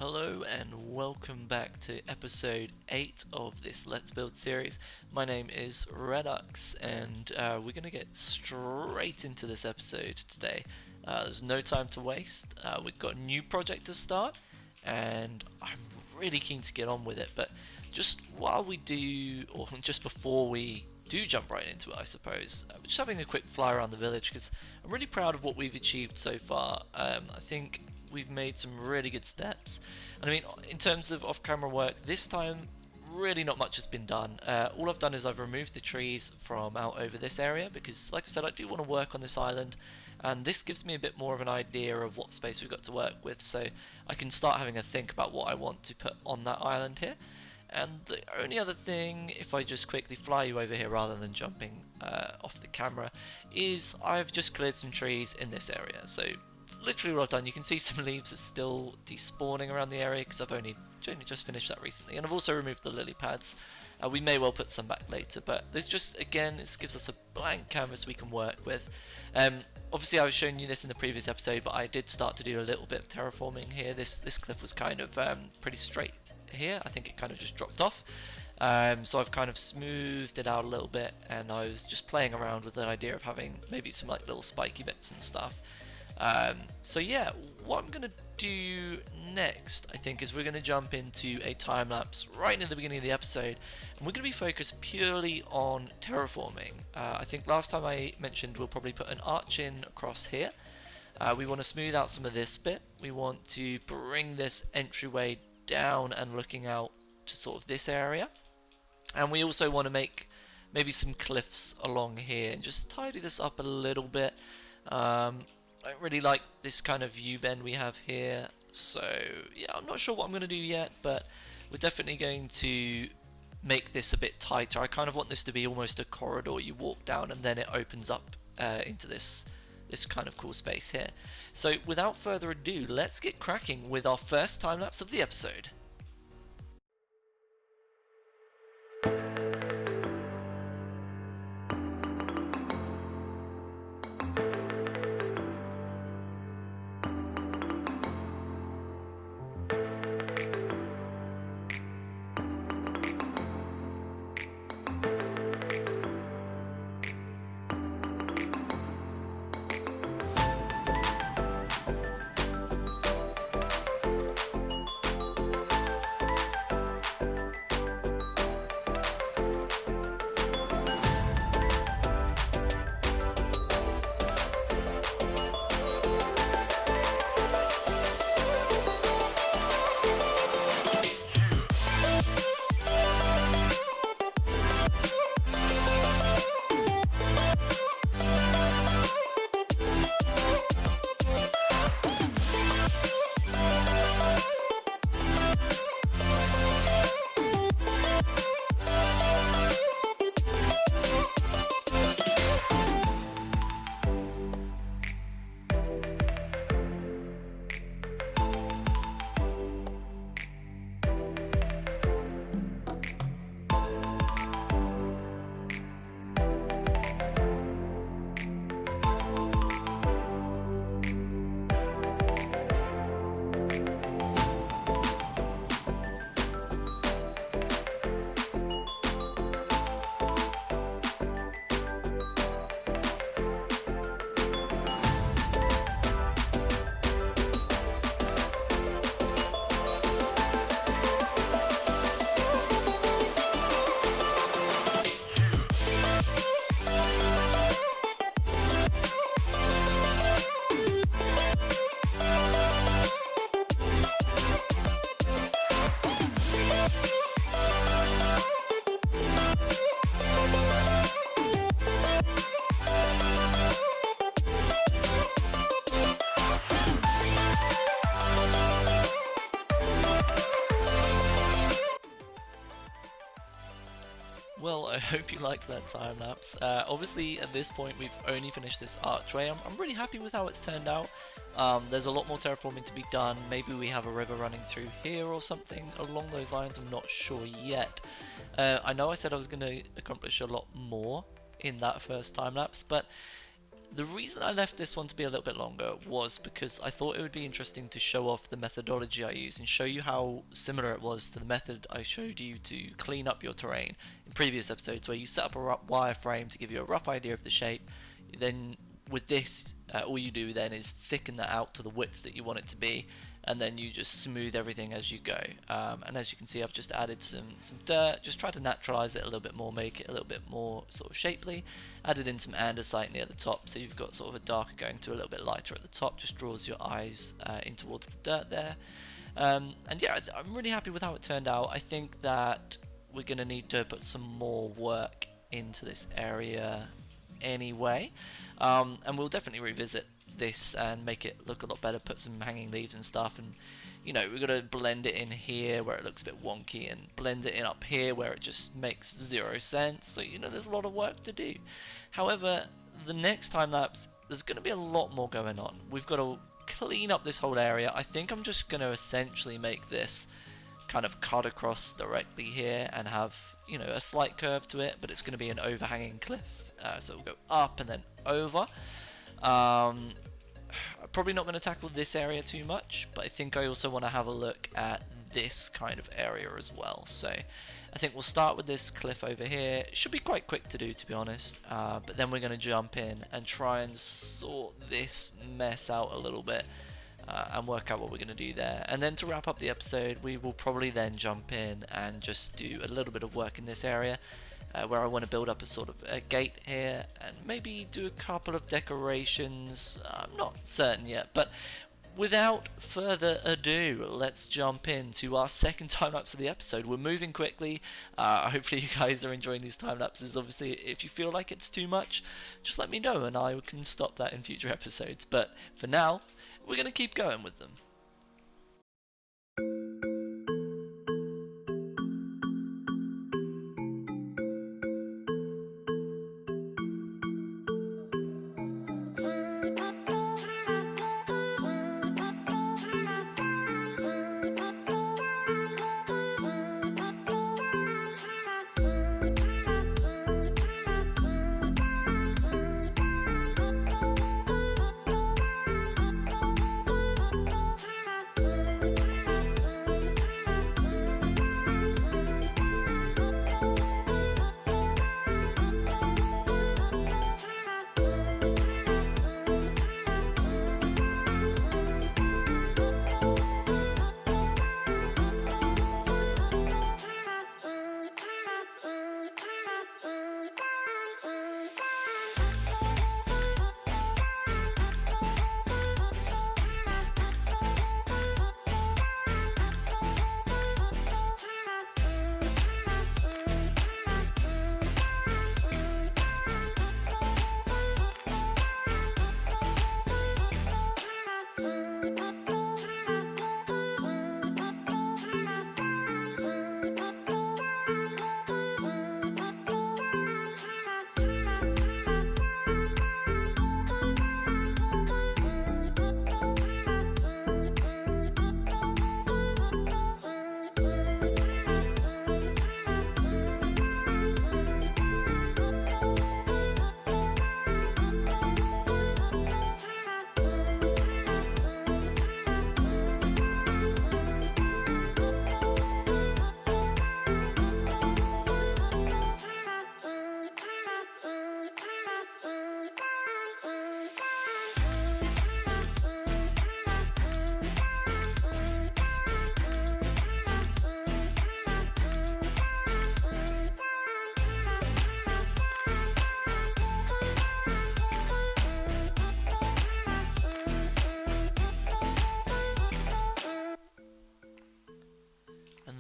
Hello and welcome back to episode 8 of this Let's Build series. My name is Redux and we're going to get straight into this episode today. There's no time to waste. We've got a new project to start and I'm really keen to get on with it, but just while we do, or just before we do jump right into it, I suppose, we're just having a quick fly around the village because I'm really proud of what we've achieved so far. I think we've made some really good steps, and I mean, in terms of off-camera work this time, really not much has been done. All I've done is I've removed the trees from out over this area because, like I said, I do want to work on this island, and this gives me a bit more of an idea of what space we've got to work with, so I can start having a think about what I want to put on that island here. And the only other thing, if I just quickly fly you over here rather than jumping off the camera, is I've just cleared some trees in this area. So literally what I've done, you can see some leaves are still despawning around the area because I've only just finished that recently, and I've also removed the lily pads. We may well put some back later, but this just, again, this gives us a blank canvas we can work with. Obviously I was showing you this in the previous episode, but I did start to do a little bit of terraforming here. This cliff was kind of pretty straight here. I think it kind of just dropped off. So I've kind of smoothed it out a little bit, and I was just playing around with the idea of having maybe some like little spiky bits and stuff. So yeah, what I'm going to do next, I think, is we're going to jump into a time lapse right in the beginning of the episode, and we're going to be focused purely on terraforming. I think last time I mentioned we'll probably put an arch in across here. We want to smooth out some of this bit. We want to bring this entryway down and looking out to sort of this area, and we also want to make maybe some cliffs along here and just tidy this up a little bit. I don't really like this kind of view bend we have here, so yeah, I'm not sure what I'm going to do yet, but we're definitely going to make this a bit tighter. I kind of want this to be almost a corridor you walk down and then it opens up into this kind of cool space here. So without further ado, let's get cracking with our first time lapse of the episode. Well, I hope you liked that time lapse. Obviously, at this point, we've only finished this archway. I'm really happy with how it's turned out. There's a lot more terraforming to be done. Maybe we have a river running through here or something along those lines. I'm not sure yet. I know I said I was going to accomplish a lot more in that first time lapse, but The reason I left this one to be a little bit longer was because I thought it would be interesting to show off the methodology I use and show you how similar it was to the method I showed you to clean up your terrain in previous episodes, where you set up a wireframe to give you a rough idea of the shape. Then with this, all you do then is thicken that out to the width that you want it to be, and then you just smooth everything as you go. And as you can see, I've just added some dirt, just try to naturalize it a little bit more, make it a little bit more sort of shapely. Added in some andesite near the top, so you've got sort of a darker going to a little bit lighter at the top, just draws your eyes in towards the dirt there. And yeah, I'm really happy with how it turned out. I think that we're going to need to put some more work into this area anyway, and we'll definitely revisit this and make it look a lot better, put some hanging leaves and stuff, and you know, we've got to blend it in here where it looks a bit wonky, and blend it in up here where it just makes zero sense. So you know, there's a lot of work to do. However, the next time lapse, there's going to be a lot more going on. We've got to clean up this whole area. I think I'm just going to essentially make this kind of cut across directly here and have, you know, a slight curve to it, but it's going to be an overhanging cliff, so we'll go up and then over. Probably not going to tackle this area too much, but I think I also want to have a look at this kind of area as well. So I think we'll start with this cliff over here. It should be quite quick to do, to be honest, but then we're going to jump in and try and sort this mess out a little bit, and work out what we're going to do there. And then to wrap up the episode, we will probably then jump in and just do a little bit of work in this area, where I want to build up a sort of a gate here, and maybe do a couple of decorations. I'm not certain yet, but without further ado, let's jump into our second time lapse of the episode. We're moving quickly. Hopefully you guys are enjoying these time lapses. Obviously, if you feel like it's too much, just let me know and I can stop that in future episodes. But for now, we're going to keep going with them.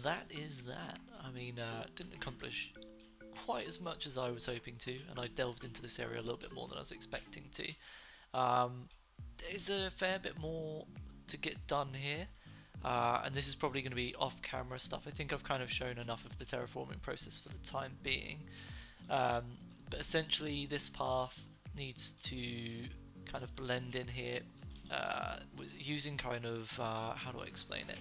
That is that. I mean, didn't accomplish quite as much as I was hoping to, and I delved into this area a little bit more than I was expecting to. There's a fair bit more to get done here, and this is probably going to be off-camera stuff. I think I've kind of shown enough of the terraforming process for the time being, but essentially this path needs to kind of blend in here with using kind of, how do I explain it?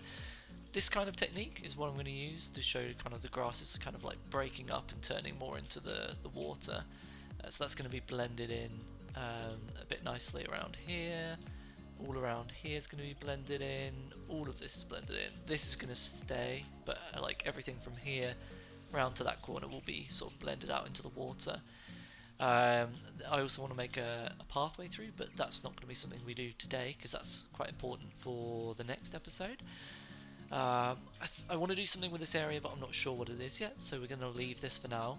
This kind of technique is what I'm going to use to show kind of the grass is kind of like breaking up and turning more into the water. So that's going to be blended in a bit nicely around here. All around here is going to be blended in. All of this is blended in. This is going to stay, but like everything from here round to that corner will be sort of blended out into the water. I also want to make a pathway through, but that's not going to be something we do today because that's quite important for the next episode. I want to do something with this area, but I'm not sure what it is yet, so we're going to leave this for now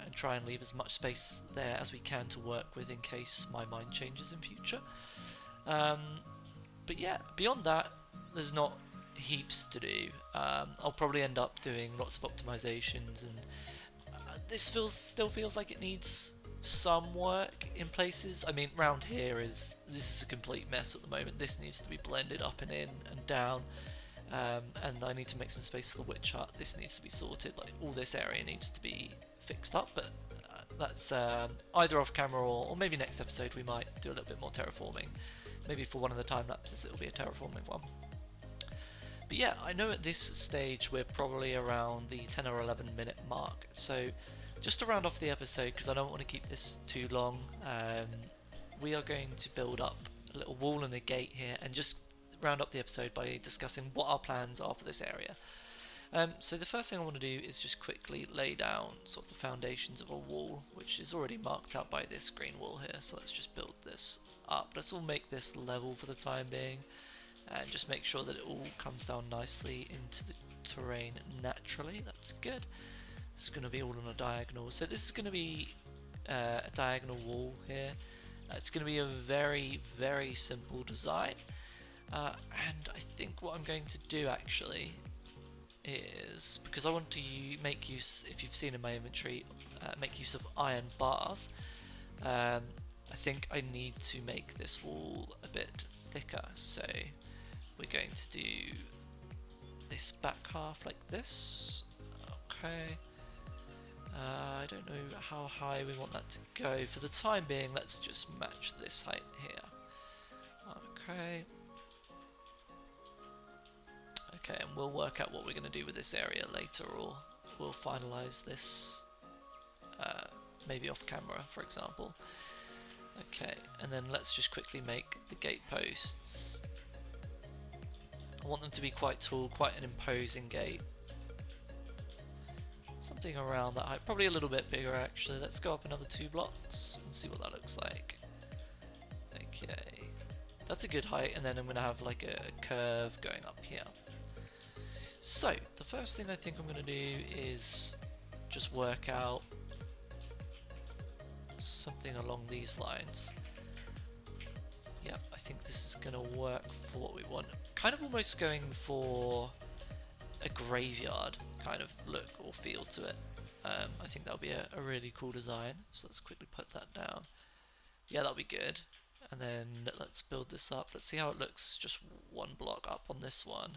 and try and leave as much space there as we can to work with in case my mind changes in future. But yeah, beyond that, there's not heaps to do. I'll probably end up doing lots of optimizations, and this still feels like it needs some work in places. I mean, round here this is a complete mess at the moment. This needs to be blended up and in and down, and I need to make some space for the witch hut. This needs to be sorted. Like all this area needs to be fixed up, but that's either off camera or maybe next episode we might do a little bit more terraforming. Maybe for one of the time lapses it'll be a terraforming one. But yeah, I know at this stage we're probably around the 10 or 11 minute mark, so just to round off the episode, because I don't want to keep this too long, we are going to build up a little wall and a gate here and just round up the episode by discussing what our plans are for this area. So the first thing I want to do is just quickly lay down sort of the foundations of a wall, which is already marked out by this green wall here, so let's just build this up. Let's all make this level for the time being, and just make sure that it all comes down nicely into the terrain naturally. That's good. This is going to be all on a diagonal, so this is going to be a diagonal wall here. It's going to be a very, very simple design, and I think what I'm going to do actually is, because I want to make use, if you've seen in my inventory, make use of iron bars. I think I need to make this wall a bit thicker, so we're going to do this back half like this. Okay. I don't know how high we want that to go. For the time being, let's just match this height here. Okay. Okay, and we'll work out what we're going to do with this area later, or we'll finalise this maybe off camera, for example. Okay, and then let's just quickly make the gate posts. I want them to be quite tall, quite an imposing gate. Something around that height, probably a little bit bigger actually. Let's go up another 2 blocks and see what that looks like. Okay, that's a good height, and then I'm going to have like a curve going up here. So, the first thing I think I'm going to do is just work out something along these lines. Yep, I think this is going to work for what we want. Kind of almost going for a graveyard kind of look or feel to it. I think that'll be a really cool design, so let's quickly put that down. Yeah, that'll be good. And then let's build this up. Let's see how it looks just 1 block up on this one.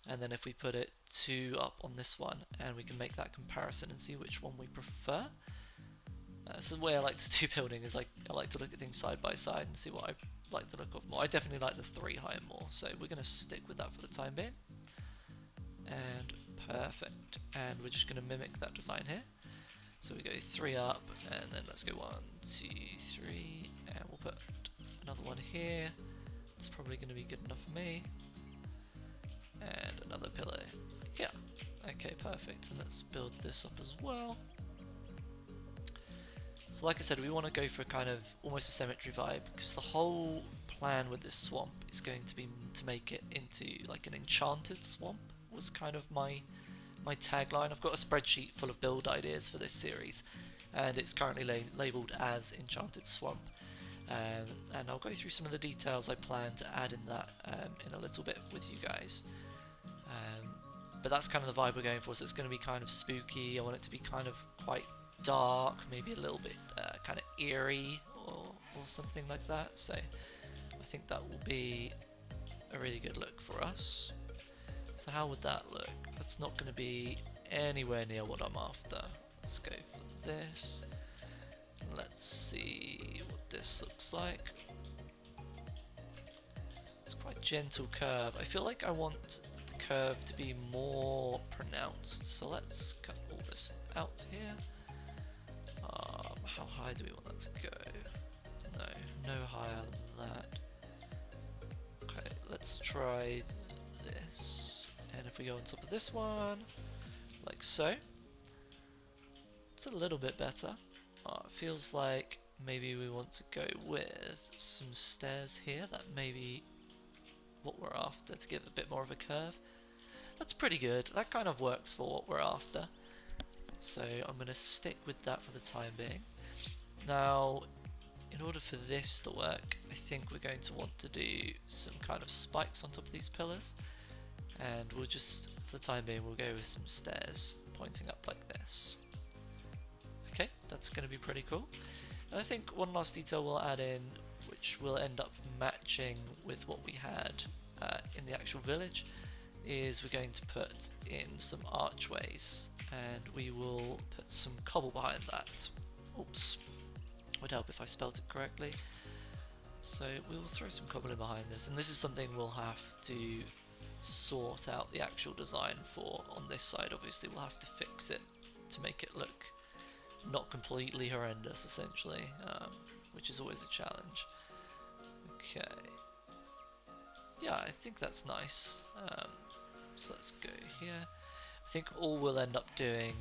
And then if we put it 2 up on this one, and we can make that comparison and see which one we prefer. This is the way I like to do building, is like I like to look at things side by side and see what I like the look of more. I definitely like the 3 high more, so we're going to stick with that for the time being. And perfect. And we're just going to mimic that design here. So we go 3 up, and then let's go 1, 2, 3, and we'll put another one here. It's probably going to be good enough for me. And another pillar. Yeah. Okay, perfect. And let's build this up as well. So like I said, we want to go for kind of almost a cemetery vibe, because the whole plan with this swamp is going to be to make it into like an enchanted swamp, was kind of my tagline. I've got a spreadsheet full of build ideas for this series, and it's currently labelled as Enchanted Swamp. And I'll go through some of the details I plan to add in that in a little bit with you guys. But that's kind of the vibe we're going for, so it's going to be kind of spooky. I want it to be kind of quite dark, maybe a little bit kind of eerie or something like that. So I think that will be a really good look for us. So how would that look? That's not going to be anywhere near what I'm after. Let's go for this. Let's see what this looks like. It's quite a gentle curve. I feel like I want the curve to be more pronounced. So let's cut all this out here. How high do we want that to go? No, no higher than that. Okay, let's try this. And if we go on top of this one, like so, it's a little bit better. It feels like maybe we want to go with some stairs here. That may be what we're after, to give a bit more of a curve. That's pretty good. That kind of works for what we're after. So I'm going to stick with that for the time being. Now, in order for this to work, I think we're going to want to do some kind of spikes on top of these pillars. And we'll just, for the time being, we'll go with some stairs pointing up like this. Okay, that's going to be pretty cool. And I think one last detail we'll add in, which will end up matching with what we had in the actual village, is we're going to put in some archways, and we will put some cobble behind that. Oops, would help if I spelt it correctly. So we will throw some cobble in behind this, and this is something we'll have to sort out the actual design for on this side. Obviously we'll have to fix it to make it look not completely horrendous, essentially, which is always a challenge. Okay, yeah, I think that's nice. So let's go here. I think all we'll end up doing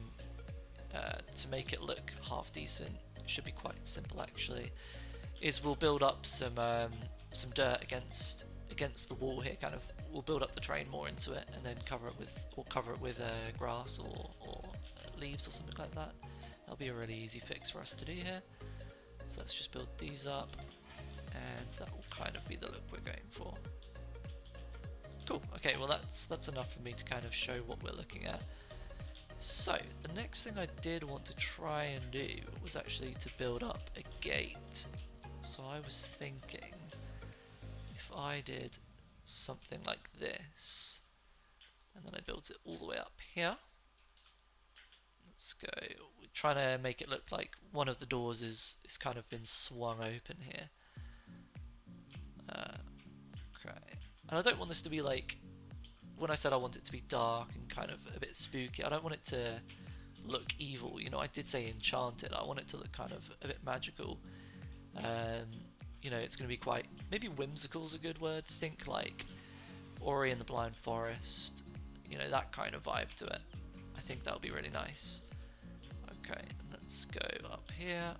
to make it look half decent, should be quite simple actually, is we'll build up some dirt against the wall here. Kind of, we'll build up the terrain more into it, and then cover it with grass or leaves or something like that. That'll be a really easy fix for us to do here. So let's just build these up, and that will kind of be the look we're going for. Cool. Okay, well that's enough for me to kind of show what we're looking at. So the next thing I did want to try and do was actually to build up a gate. So I was thinking, if I did something like this, and then I built it all the way up here. Let's go. We're trying to make it look like one of the doors is kind of been swung open here. Okay. And I don't want this to be like, when I said I want it to be dark and kind of a bit spooky, I don't want it to look evil. You know, I did say enchanted. I want it to look kind of a bit magical. You know, it's going to be quite, maybe whimsical is a good word. Think like Ori and the Blind Forest, you know, that kind of vibe to it. I think that'll be really nice. Okay, let's go up here.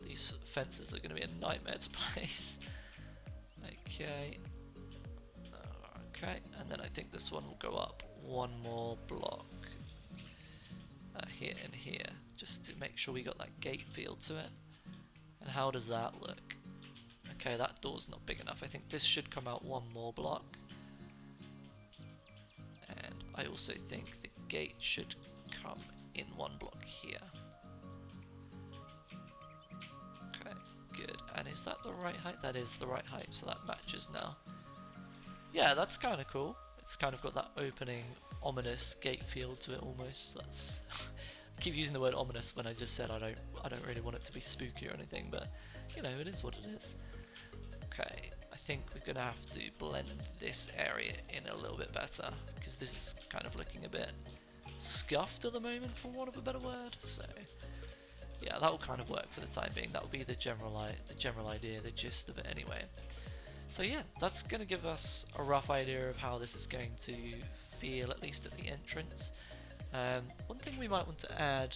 These fences are going to be a nightmare to place. Okay. Okay, and then I think this one will go up one more block here and here, just to make sure we got that gate feel to it. And how does that look? Okay, that door's not big enough. I think this should come out one more block. And I also think the gate should come in one block here. Okay, good. And is that the right height? That is the right height, so that matches now. Yeah, that's kind of cool. It's kind of got that opening, ominous gate feel to it almost. That's I keep using the word ominous when I just said I don't really want it to be spooky or anything, but you know, it is what it is. Okay, I think we're gonna have to blend this area in a little bit better, because this is kind of looking a bit scuffed at the moment, for want of a better word. So yeah, that will kind of work for the time being. That will be the general idea, the gist of it anyway. So yeah, that's going to give us a rough idea of how this is going to feel, at least at the entrance. One thing we might want to add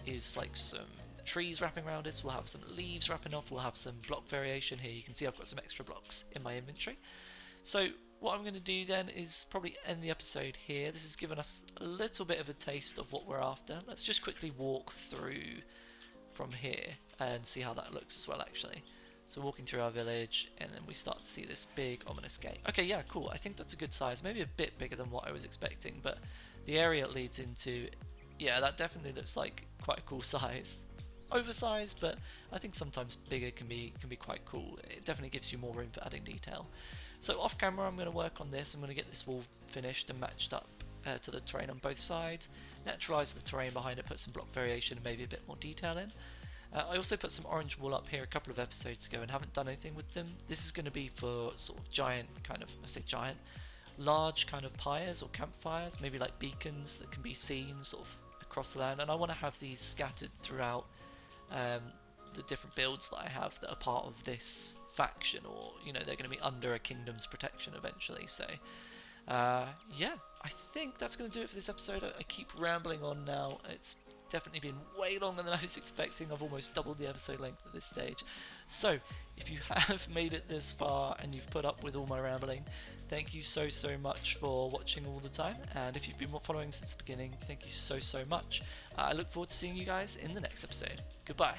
is like some trees wrapping around it. So we'll have some leaves wrapping off, we'll have some block variation here. You can see I've got some extra blocks in my inventory. So what I'm going to do then is probably end the episode here. This has given us a little bit of a taste of what we're after. Let's just quickly walk through from here and see how that looks as well, actually. So walking through our village, and then we start to see this big ominous gate. Okay, yeah, cool. I think that's a good size. Maybe a bit bigger than what I was expecting, but the area it leads into, yeah, that definitely looks like quite a cool size. Oversized, but I think sometimes bigger can be quite cool. It definitely gives you more room for adding detail. So off camera, I'm going to work on this. I'm going to get this wall finished and matched up to the terrain on both sides. Naturalize the terrain behind it, put some block variation and maybe a bit more detail in. I also put some orange wool up here a couple of episodes ago and haven't done anything with them. This is going to be for sort of giant kind of, I say giant, large kind of pyres or campfires, maybe like beacons that can be seen sort of across the land. And I want to have these scattered throughout the different builds that I have that are part of this faction, or you know, they're going to be under a kingdom's protection eventually. So yeah, I think that's going to do it for this episode. I keep rambling on now. It's definitely been way longer than I was expecting. I've almost doubled the episode length at this stage. So if you have made it this far and you've put up with all my rambling, thank you so much for watching all the time. And if you've been following since the beginning, thank you so much. I look forward to seeing you guys in the next episode. Goodbye.